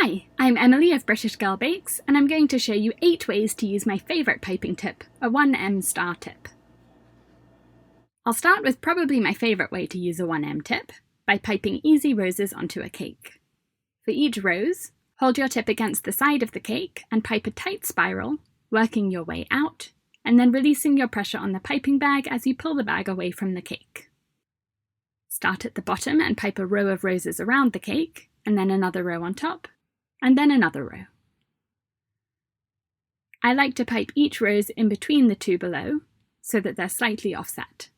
Hi, I'm Emily of British Girl Bakes, and I'm going to show you 8 ways to use my favourite piping tip, a 1M star tip. I'll start with probably my favourite way to use a 1M tip, by piping easy roses onto a cake. For each rose, hold your tip against the side of the cake and pipe a tight spiral, working your way out, and then releasing your pressure on the piping bag as you pull the bag away from the cake. Start at the bottom and pipe a row of roses around the cake, and then another row on top, and then another row. I like to pipe each rose in between the two below, so that they're slightly offset.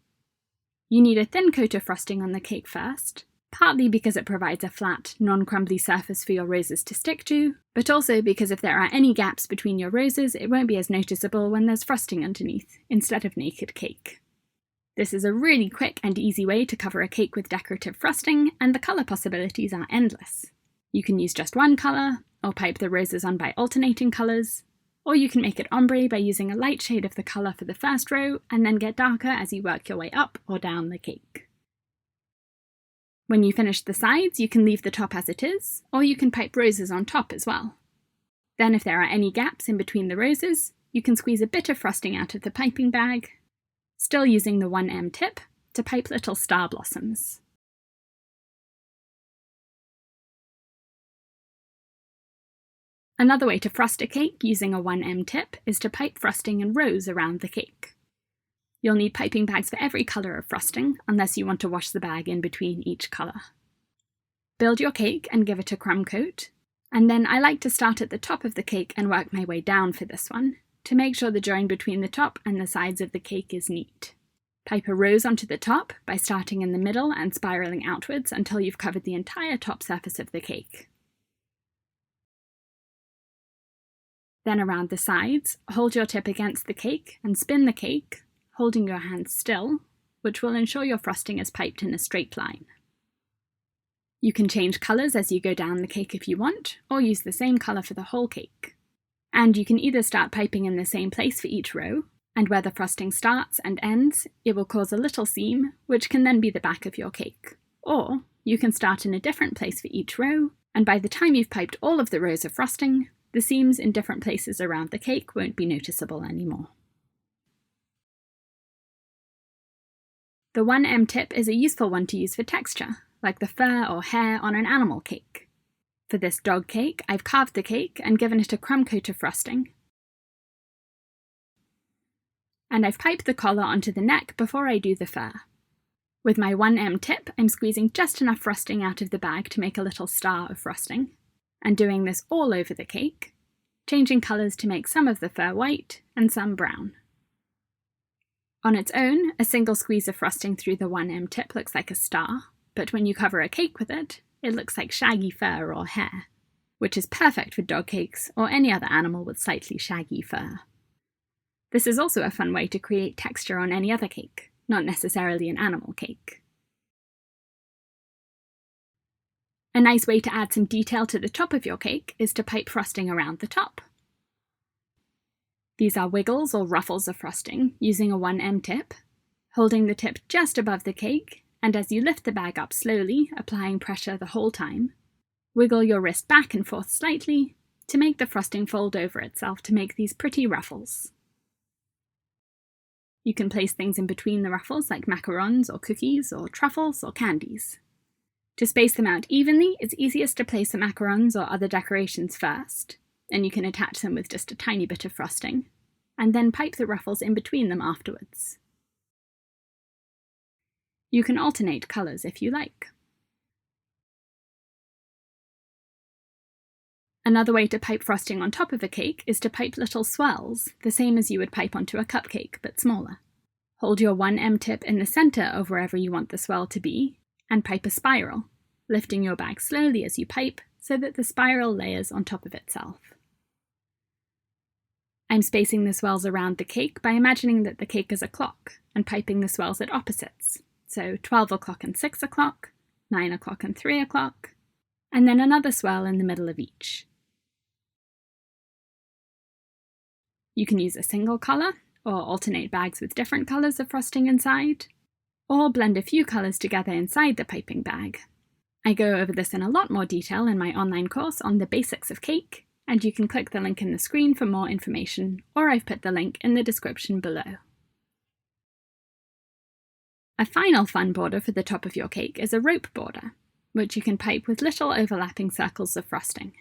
You need a thin coat of frosting on the cake first, partly because it provides a flat, non-crumbly surface for your roses to stick to, but also because if there are any gaps between your roses, it won't be as noticeable when there's frosting underneath, instead of naked cake. This is a really quick and easy way to cover a cake with decorative frosting, and the colour possibilities are endless. You can use just one colour, or pipe the roses on by alternating colours, or you can make it ombre by using a light shade of the colour for the first row and then get darker as you work your way up or down the cake. When you finish the sides, you can leave the top as it is, or you can pipe roses on top as well. Then if there are any gaps in between the roses, you can squeeze a bit of frosting out of the piping bag, still using the 1M tip, to pipe little star blossoms. Another way to frost a cake using a 1M tip is to pipe frosting in rows around the cake. You'll need piping bags for every colour of frosting, unless you want to wash the bag in between each colour. Build your cake and give it a crumb coat, and then I like to start at the top of the cake and work my way down for this one, to make sure the join between the top and the sides of the cake is neat. Pipe a rose onto the top by starting in the middle and spiralling outwards until you've covered the entire top surface of the cake. Then around the sides, hold your tip against the cake and spin the cake, holding your hands still, which will ensure your frosting is piped in a straight line. You can change colours as you go down the cake if you want, or use the same colour for the whole cake. And you can either start piping in the same place for each row, and where the frosting starts and ends, it will cause a little seam, which can then be the back of your cake. Or you can start in a different place for each row, and by the time you've piped all of the rows of frosting, the seams in different places around the cake won't be noticeable anymore. The 1M tip is a useful one to use for texture, like the fur or hair on an animal cake. For this dog cake, I've carved the cake and given it a crumb coat of frosting. And I've piped the collar onto the neck before I do the fur. With my 1M tip, I'm squeezing just enough frosting out of the bag to make a little star of frosting, and doing this all over the cake, changing colours to make some of the fur white and some brown. On its own, a single squeeze of frosting through the 1M tip looks like a star, but when you cover a cake with it, it looks like shaggy fur or hair, which is perfect for dog cakes or any other animal with slightly shaggy fur. This is also a fun way to create texture on any other cake, not necessarily an animal cake. A nice way to add some detail to the top of your cake is to pipe frosting around the top. These are wiggles or ruffles of frosting using a 1M tip, holding the tip just above the cake, and as you lift the bag up slowly, applying pressure the whole time, wiggle your wrist back and forth slightly to make the frosting fold over itself to make these pretty ruffles. You can place things in between the ruffles like macarons or cookies or truffles or candies. To space them out evenly, it's easiest to place the macarons or other decorations first, and you can attach them with just a tiny bit of frosting, and then pipe the ruffles in between them afterwards. You can alternate colours if you like. Another way to pipe frosting on top of a cake is to pipe little swirls, the same as you would pipe onto a cupcake, but smaller. Hold your 1M tip in the centre of wherever you want the swirl to be, and pipe a spiral, lifting your bag slowly as you pipe so that the spiral layers on top of itself. I'm spacing the swirls around the cake by imagining that the cake is a clock and piping the swirls at opposites, so 12 o'clock and 6 o'clock, 9 o'clock and 3 o'clock, and then another swirl in the middle of each. You can use a single colour, or alternate bags with different colours of frosting inside, or blend a few colours together inside the piping bag. I go over this in a lot more detail in my online course on the basics of cake, and you can click the link in the screen for more information, or I've put the link in the description below. A final fun border for the top of your cake is a rope border, which you can pipe with little overlapping circles of frosting.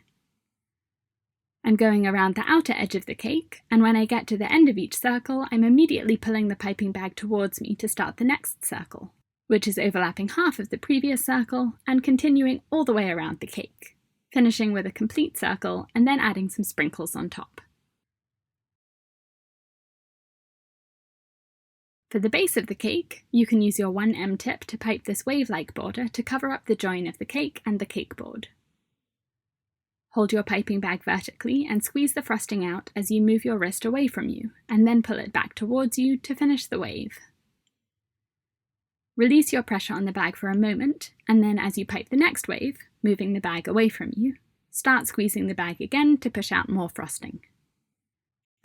I'm going around the outer edge of the cake, and when I get to the end of each circle, I'm immediately pulling the piping bag towards me to start the next circle, which is overlapping half of the previous circle and continuing all the way around the cake, finishing with a complete circle and then adding some sprinkles on top. For the base of the cake, you can use your 1M tip to pipe this wave-like border to cover up the join of the cake and the cake board. Hold your piping bag vertically and squeeze the frosting out as you move your wrist away from you, and then pull it back towards you to finish the wave. Release your pressure on the bag for a moment, and then as you pipe the next wave, moving the bag away from you, start squeezing the bag again to push out more frosting.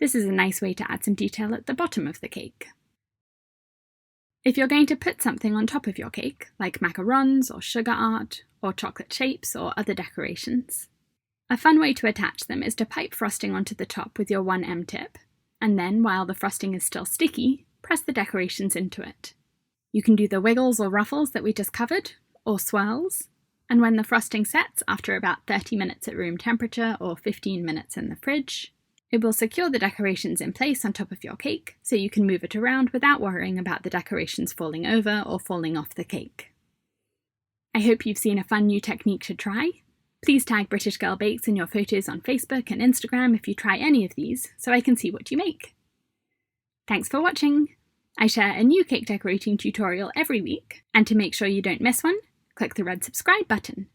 This is a nice way to add some detail at the bottom of the cake. If you're going to put something on top of your cake, like macarons or sugar art, or chocolate shapes or other decorations, a fun way to attach them is to pipe frosting onto the top with your 1M tip, and then, while the frosting is still sticky, press the decorations into it. You can do the wiggles or ruffles that we just covered, or swirls, and when the frosting sets after about 30 minutes at room temperature or 15 minutes in the fridge, it will secure the decorations in place on top of your cake so you can move it around without worrying about the decorations falling over or falling off the cake. I hope you've seen a fun new technique to try. Please tag British Girl Bakes in your photos on Facebook and Instagram if you try any of these, so I can see what you make. Thanks for watching! I share a new cake decorating tutorial every week, and to make sure you don't miss one, click the red subscribe button.